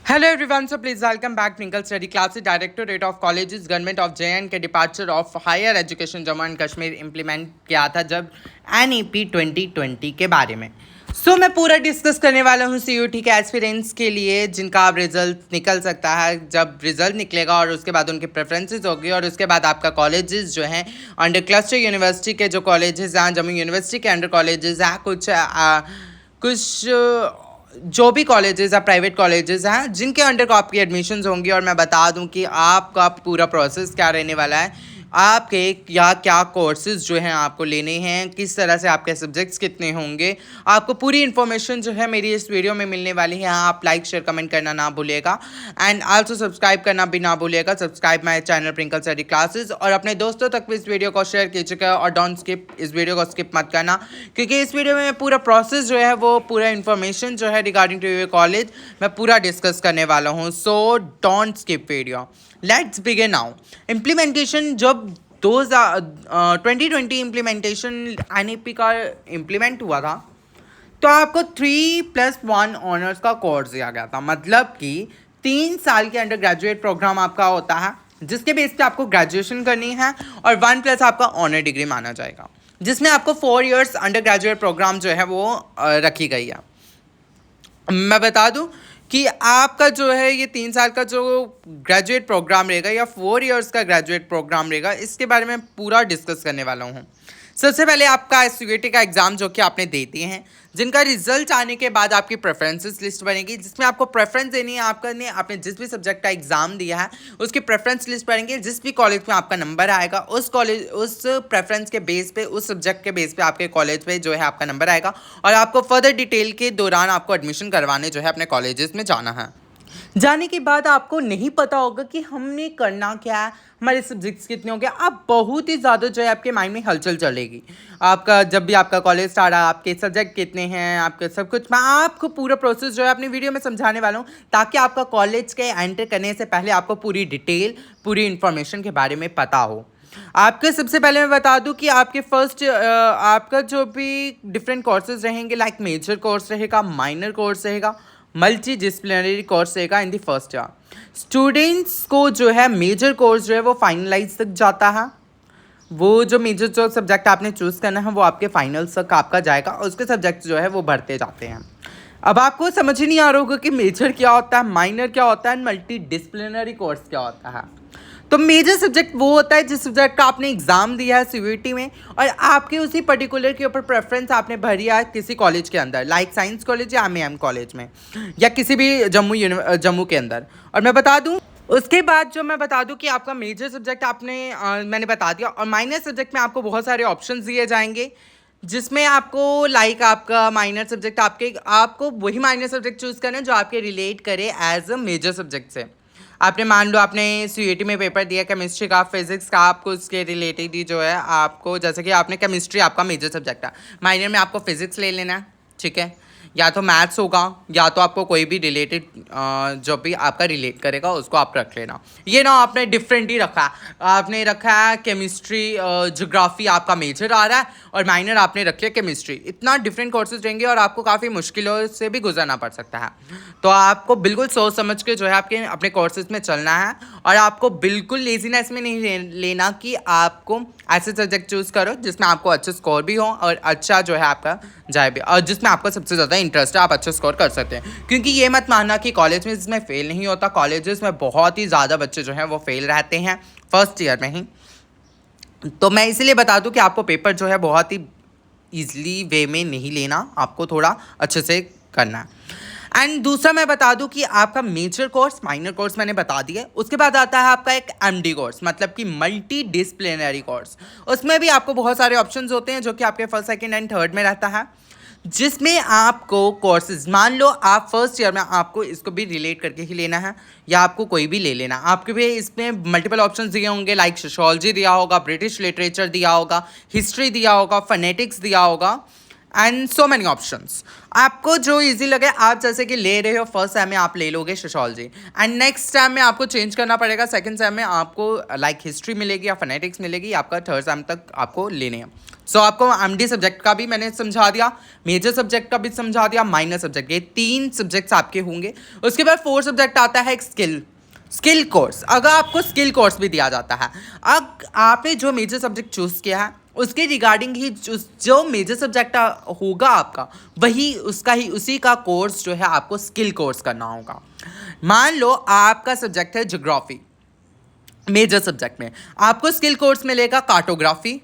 Hello everyone, so please welcome back Twinkle Study Classes Directorate of Colleges Government of JN के department of higher education Jammu and Kashmir implement किया था जब NEP 2020 के बारे में। मैं पूरा डिस्कस करने वाला हूँ CUT के एस्पिरेंट्स के लिए जिनका अब रिजल्ट निकल सकता है। जब रिजल्ट निकलेगा और उसके बाद उनकी प्रेफरेंसेस होगी और उसके बाद आपका कॉलेजेस जो हैं अंडर क्लस्टर यूनिवर्सिटी के जो कॉलेजेस हैं, जम्मू यूनिवर्सिटी के अंडर कॉलेजेस हैं, कुछ जो भी कॉलेजेस या प्राइवेट कॉलेजेस हैं जिनके अंडर को आपकी एडमिशन्स होंगी। और मैं बता दूं कि आपका पूरा प्रोसेस क्या रहने वाला है, आपके क्या कोर्सेज जो हैं आपको लेने हैं, किस तरह से आपके सब्जेक्ट्स कितने होंगे, आपको पूरी इन्फॉर्मेशन जो है मेरी इस वीडियो में मिलने वाली है। आप लाइक शेयर कमेंट करना ना भूलिएगा एंड आल्सो सब्सक्राइब करना भी ना भूलिएगा। Subscribe my channel twinkle study classes और अपने दोस्तों तक भी इस वीडियो को शेयर कीजिएगा और डोंट स्किप, इस वीडियो को स्किप मत करना क्योंकि इस वीडियो में पूरा प्रोसेस जो है वो पूरा इन्फॉर्मेशन जो है रिगार्डिंग टू योर कॉलेज मैं पूरा डिस्कस करने वाला हूँ। So don't skip video. Let's begin now. Implementation जब 2020 इम्प्लीमेंटेशन NEP का इम्प्लीमेंट हुआ था तो आपको 3+1 ऑनर्स का कोर्स दिया गया था। मतलब कि 3 साल के अंडर ग्रेजुएट प्रोग्राम आपका होता है जिसके बेस पे आपको ग्रेजुएशन करनी है और 1+ आपका ऑनर डिग्री माना जाएगा, जिसमें आपको 4 इयर्स अंडर ग्रेजुएट प्रोग्राम जो है वो रखी गई है। मैं बता दूं कि आपका जो है ये 3 साल का जो ग्रेजुएट प्रोग्राम रहेगा या 4 इयर्स का ग्रेजुएट प्रोग्राम रहेगा, इसके बारे में पूरा डिस्कस करने वाला हूँ। सबसे पहले आपका SUT का एग्ज़ाम जो कि आपने देते हैं, जिनका रिजल्ट आने के बाद आपकी प्रेफरेंसेस लिस्ट बनेगी जिसमें आपको प्रेफरेंस देनी है। आपने जिस भी सब्जेक्ट का एग्ज़ाम दिया है उसकी प्रेफरेंस लिस्ट बनेगी। जिस भी कॉलेज में आपका नंबर आएगा उस प्रेफरेंस के बेस पे, उस सब्जेक्ट के बेस पे आपके कॉलेज पे जो है आपका नंबर आएगा और आपको फर्दर डिटेल के दौरान आपको एडमिशन करवाने जो है अपने कॉलेजेस में जाना है। जाने के बाद आपको नहीं पता होगा कि हमने करना क्या है, हमारे सब्जेक्ट्स कितने होंगे। आप बहुत ही ज़्यादा जो है आपके माइंड में हलचल चलेगी। आपका जब भी आपका कॉलेज स्टार्ट है, आपके सब्जेक्ट कितने हैं, आपके सब कुछ मैं आपको पूरा प्रोसेस जो है अपनी वीडियो में समझाने वाला हूँ ताकि आपका कॉलेज के एंटर करने से पहले आपको पूरी डिटेल, पूरी इन्फॉर्मेशन के बारे में पता हो। आपके सबसे पहले मैं बता दूं कि आपके आपका जो भी डिफरेंट कोर्सेज रहेंगे, लाइक मेजर कोर्स रहेगा, माइनर कोर्स रहेगा, मल्टी डिसिप्लिनरी कोर्स रहेगा इन दी फर्स्ट ईयर। स्टूडेंट्स को जो है मेजर कोर्स जो है वो फाइनलाइज तक जाता है। वो जो मेजर जो सब्जेक्ट आपने चूज़ करना है वो आपके फाइनल्स तक आपका जाएगा और उसके सब्जेक्ट जो है वो बढ़ते जाते हैं। अब आपको समझ ही नहीं आ रहा होगा कि मेजर क्या होता है, माइनर क्या होता है, मल्टी डिसिप्लिनरी कोर्स क्या होता है। तो मेजर सब्जेक्ट वो होता है जिस सब्जेक्ट का आपने एग्ज़ाम दिया है CUT में और आपके उसी पर्टिकुलर के ऊपर प्रेफरेंस आपने भरी है किसी कॉलेज के अंदर, लाइक साइंस कॉलेज या MEM कॉलेज में या किसी भी जम्मू के अंदर। और मैं बता दूं उसके बाद जो मैं बता दूं कि आपका मेजर सब्जेक्ट मैंने बता दिया और माइनर सब्जेक्ट में आपको बहुत सारे ऑप्शंस दिए जाएंगे जिसमें आपको लाइक आपका माइनर सब्जेक्ट आपको वही माइनर सब्जेक्ट चूज़ करना है जो आपके रिलेट करे एज अ मेजर सब्जेक्ट से। आपने मान लो आपने CUT में पेपर दिया केमिस्ट्री का, फिजिक्स का, आपको उसके रिलेटेड ही जो है आपको, जैसे कि आपने केमिस्ट्री आपका मेजर सब्जेक्ट है, माइनर में आपको फिजिक्स ले लेना है, ठीक है, या तो मैथ्स होगा या तो आपको कोई भी रिलेटेड जो भी आपका रिलेट करेगा उसको आप रख लेना। ये ना आपने डिफरेंट ही रखा है, आपने रखा है केमिस्ट्री, ज्योग्राफी आपका मेजर आ रहा है और माइनर आपने रख लिया केमिस्ट्री। इतना डिफरेंट कोर्सेज रहेंगे और आपको काफ़ी मुश्किलों से भी गुजरना पड़ सकता है। तो आपको बिल्कुल सोच समझ के जो है आपके अपने कोर्सेज में चलना है और आपको बिल्कुल लेजीनेस में नहीं लेना कि आपको ऐसे सब्जेक्ट चूज़ करो जिसमें आपको अच्छे स्कोर भी हो और अच्छा जो है आपका जाए भी, और जिसमें आपका सबसे ज़्यादा इंटरेस्ट है, आप अच्छा स्कोर कर सकते हैं। क्योंकि ये मत मानना कि कॉलेज में इसमें फ़ेल नहीं होता, कॉलेजेस में बहुत ही ज़्यादा बच्चे जो हैं वो फेल रहते हैं फर्स्ट ईयर में ही। तो मैं इसलिए बता दूं कि आपको पेपर जो है बहुत ही ईजिली वे में नहीं लेना, आपको थोड़ा अच्छे से करना है। एंड दूसरा मैं बता दूं कि आपका मेजर कोर्स, माइनर कोर्स मैंने बता दिया। उसके बाद आता है आपका एक MD कोर्स, मतलब कि मल्टी डिसिप्लिनरी कोर्स। उसमें भी आपको बहुत सारे ऑप्शंस होते हैं जो कि आपके फर्स्ट, सेकंड एंड थर्ड में रहता है, जिसमें आपको कोर्सेज, मान लो आप फर्स्ट ईयर में आपको इसको भी रिलेट करके ही लेना है या आपको कोई भी ले लेना, आपके भी इसमें मल्टीपल ऑप्शंस दिए होंगे, लाइक सोशियोलॉजी दिया होगा, ब्रिटिश लिटरेचर दिया होगा, हिस्ट्री दिया होगा, फोनेटिक्स दिया होगा एंड सो मैनी ऑप्शंस। आपको जो इजी लगे, आप जैसे कि ले रहे हो फर्स्ट सेम में आप ले लोगे सोशियोलॉजी, एंड नेक्स्ट सेम में आपको चेंज करना पड़ेगा, सेकंड सेम में आपको लाइक हिस्ट्री मिलेगी या फोनेटिक्स मिलेगी, आपका थर्ड सेम तक आपको लेने हैं। सो आपको एमडी सब्जेक्ट का भी मैंने समझा दिया, मेजर सब्जेक्ट का भी समझा दिया, माइनर सब्जेक्ट, ये 3 सब्जेक्ट्स आपके होंगे। उसके बाद 4 सब्जेक्ट आता है एक स्किल कोर्स। अगर आपको स्किल कोर्स भी दिया जाता है, अब आपने जो मेजर सब्जेक्ट चूज़ किया है उसके रिगार्डिंग ही जो मेजर सब्जेक्ट होगा आपका, वही उसी का कोर्स जो है आपको स्किल कोर्स करना होगा। मान लो आपका सब्जेक्ट है ज्योग्राफी, मेजर सब्जेक्ट में आपको स्किल कोर्स मिलेगा कार्टोग्राफी,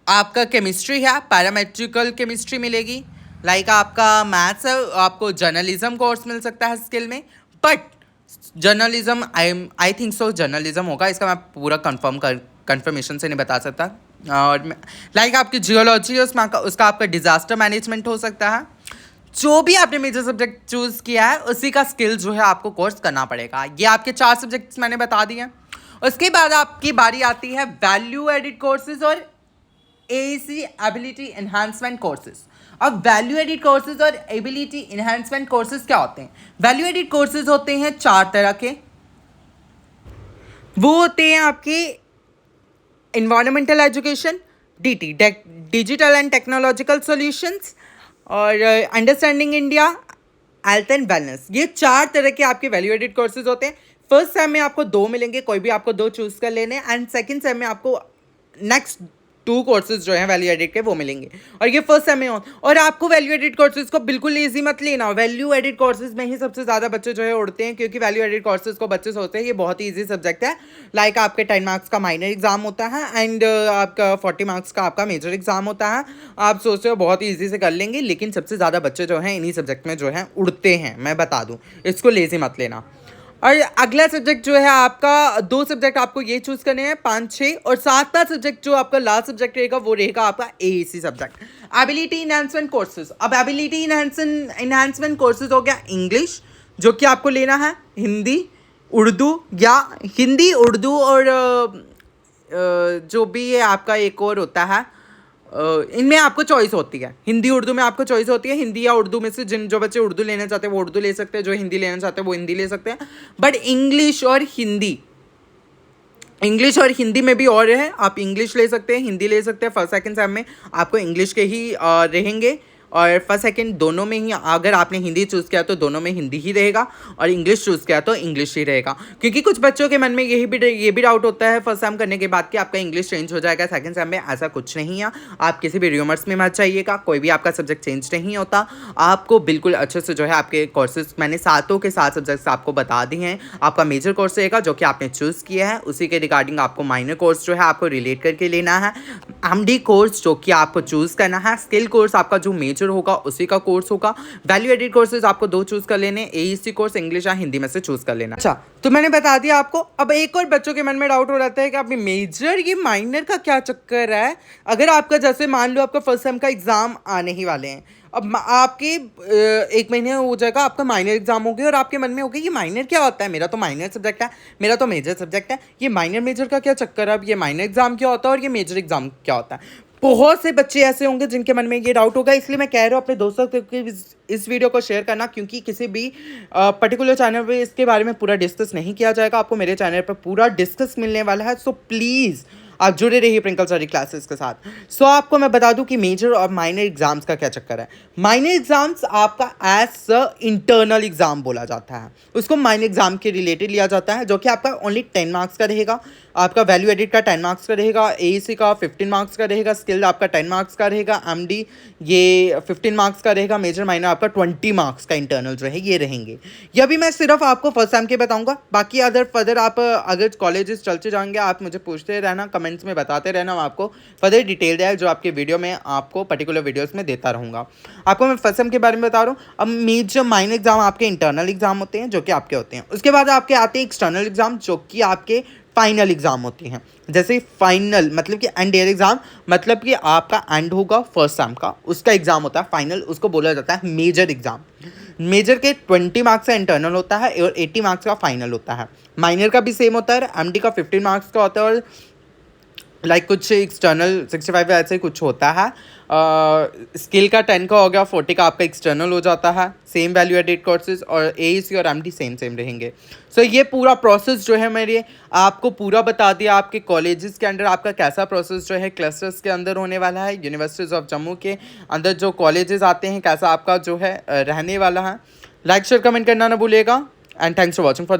आपका केमिस्ट्री है पैरामेट्रिकल केमिस्ट्री मिलेगी, लाइक आपका मैथ्स है आपको जर्नलिज्म कोर्स मिल सकता है स्किल में। But journalism I think so journalism होगा, इसका मैं पूरा कंफर्मेशन से नहीं बता सकता। और लाइक आपकी जियोलॉजी है उसमें उसका आपका डिजास्टर मैनेजमेंट हो सकता है। जो भी आपने मेजर सब्जेक्ट चूज़ किया है उसी का स्किल जो है आपको कोर्स करना पड़ेगा। ये आपके 4 सब्जेक्ट्स मैंने बता दिए हैं। उसके बाद आपकी बारी आती है वैल्यू एडिड कोर्सेज और एसी एबिलिटी एनहांसमेंट कोर्सेज। अब वैल्यू एडिड कोर्सेज और एबिलिटी एनहांसमेंट कोर्सेज क्या होते हैं? वैल्यू एडिड कोर्सेज होते हैं 4 तरह के। वो होते हैं आपके environmental education, DT digital and technological solutions, और understanding India, health and wellness. ये 4 तरह के आपके वैल्यू एडिड कोर्सेज होते हैं। फर्स्ट सेम में आपको 2 मिलेंगे, कोई भी आपको 2 चूज़ कर लेने, एंड सेकंड सेम में आपको नेक्स्ट 2 कोर्सेज जो हैं वैल्यू एडिड के वो मिलेंगे, और ये फर्स्ट सेम में हो। और आपको वैल्यू एडिड कोर्सेज को बिल्कुल ईजी मत लेना, वैल्यू एडिड कोर्सेज में ही सबसे ज़्यादा बच्चे जो है उड़ते हैं, क्योंकि वैल्यू एडिड कोर्सेज को बच्चे सोचते हैं ये बहुत ही ईजी सब्जेक्ट है। लाइक आपके 10 मार्क्स का माइनर एग्जाम होता है एंड आपका 40 मार्क्स का आपका मेजर एग्जाम होता है। आप सोचते हो बहुत ईजी से कर लेंगे, लेकिन सबसे ज़्यादा बच्चे जो हैं इन्हीं सब्जेक्ट में जो हैं उड़ते हैं, मैं बता दूँ, इसको लेजी मत लेना। और अगला सब्जेक्ट जो है आपका 2 सब्जेक्ट आपको ये चूज़ करने हैं, 5, 6, और 7वां सब्जेक्ट जो आपका लास्ट सब्जेक्ट रहेगा वो रहेगा आपका AAC subject, ability enhancement courses. अब एबिलिटी इनहांसमेंट कोर्सेज हो गया इंग्लिश, जो कि आपको लेना है हिंदी उर्दू, या हिंदी उर्दू, और जो भी ये आपका एक और होता है, इनमें आपको चॉइस होती है। हिंदी उर्दू में आपको चॉइस होती है, हिंदी या उर्दू में से जो बच्चे उर्दू लेना चाहते हैं वो उर्दू ले सकते हैं, जो हिंदी लेना चाहते हैं वो हिंदी ले सकते हैं। बट इंग्लिश और हिंदी में भी और है, आप इंग्लिश ले सकते हैं, हिंदी ले सकते हैं। फर्स्ट सेकंड सेम में आपको इंग्लिश के ही रहेंगे, और फर्स्ट सेकंड दोनों में ही अगर आपने हिंदी चूज़ किया तो दोनों में हिंदी ही रहेगा, और इंग्लिश चूज़ किया तो इंग्लिश ही रहेगा। क्योंकि कुछ बच्चों के मन में ये भी डाउट होता है फर्स्ट सेम करने के बाद कि आपका इंग्लिश चेंज हो जाएगा सेकंड सेम में। ऐसा कुछ नहीं है, आप किसी भी र्यूमर्स में मत जाइएगा, कोई भी आपका सब्जेक्ट चेंज नहीं होता। आपको बिल्कुल अच्छे से जो है आपके कोर्सेज मैंने 7 के 7 सब्जेक्ट्स आपको बता दिए हैं। आपका मेजर कोर्स रहेगा जो कि आपने चूज़ किया है, उसी के रिगार्डिंग आपको माइनर कोर्स जो है आपको रिलेट करके लेना है, एमडी कोर्स जो कि आपको चूज़ करना है, स्किल कोर्स आपका जो मेजर होगा उसी का कोर्स होगा, वैल्यू एडिड कोर्सेज आपको 2 चूज कर लेने, एईसी कोर्स इंग्लिश या हिंदी में से चूज कर लेना। अच्छा, तो मैंने बता दिया आपको। अब एक और बच्चों के मन में डाउट हो जाता है कि अभी मेजर ये माइनर का क्या चक्कर है। अगर आपका जैसे मान लो आपका फर्स्ट सेम का एग्जाम आने ही वाले हैं, अब आपके 1 महीने हो जाएगा आपका माइनर एग्जाम हो गया, और आपके मन में हो गया ये माइनर क्या होता है, मेरा तो माइनर सब्जेक्ट है, मेरा तो मेजर सब्जेक्ट है, ये माइनर मेजर का क्या चक्कर है, अब ये माइनर एग्जाम क्या होता है और ये मेजर एग्जाम क्या होता है। बहुत से बच्चे ऐसे होंगे जिनके मन में ये डाउट होगा, इसलिए मैं कह रहा हूँ अपने दोस्तों को इस वीडियो को शेयर करना, क्योंकि किसी भी पर्टिकुलर चैनल पे इसके बारे में पूरा डिस्कस नहीं किया जाएगा, आपको मेरे चैनल पर पूरा डिस्कस मिलने वाला है। सो प्लीज़ आप जुड़े रहिए प्रिंकल स्टडी क्लासेस के साथ। सो आपको मैं बता दूं कि मेजर और माइनर एग्जाम्स का क्या चक्कर है। माइनर एग्जाम्स आपका एज इंटरनल एग्जाम बोला जाता है, उसको माइनर एग्जाम के रिलेटेड लिया जाता है, जो कि आपका ओनली 10 मार्क्स का रहेगा। आपका वैल्यू एडिट का 10 मार्क्स का रहेगा, एईसी का 15 मार्क्स का रहेगा, स्किल आपका 10 मार्क्स का रहेगा, एमडी ये 15 मार्क्स का रहेगा, मेजर माइनर आपका 20 मार्क्स का इंटरनल जो है ये रहेंगे। ये भी मैं सिर्फ आपको फर्स्ट टाइम के बताऊंगा, बाकी फर्दर आप अगर कॉलेजेस चलते जाएंगे आप मुझे पूछते रहना, कमेंट्स में बताते रहना, मैं आपको फर्दर डिटेल है जो आपके वीडियो में आपको पर्टिकुलर वीडियोस में देता रहूँगा। आपको मैं फर्स्ट सेम के बारे में बता रहा हूँ। अब मेजर माइनर एग्जाम आपके इंटरनल एग्जाम होते हैं जो कि आपके होते हैं, उसके बाद आपके आते हैं एक्सटर्नल एग्जाम जो कि आपके फाइनल एग्जाम होती हैं। जैसे फाइनल मतलब कि एंड ईयर एग्जाम, मतलब कि आपका एंड होगा फर्स्ट सेम का, उसका एग्जाम होता है फाइनल, उसको बोला जाता है मेजर एग्जाम। मेजर के 20 मार्क्स का इंटरनल होता है और 80 मार्क्स का फाइनल होता है। माइनर का भी सेम होता है, एमडी का 15 मार्क्स का होता है, और कुछ एक्सटर्नल 65 ऐसे कुछ होता है। स्किल का 10 का हो गया, 40 का आपका एक्सटर्नल हो जाता है। सेम वैल्यू एडेड कोर्सेज और AEC और MD सेम रहेंगे। सो ये पूरा प्रोसेस जो है मेरे आपको पूरा बता दिया, आपके कॉलेजेस के अंदर आपका कैसा प्रोसेस जो है क्लस्टर्स के अंदर होने वाला है, यूनिवर्सिटीज़ ऑफ जम्मू के अंदर जो कॉलेजेस आते हैं कैसा आपका जो है रहने वाला है। लाइक शेयर कमेंट करना ना भूलिएगा and thanks for watching for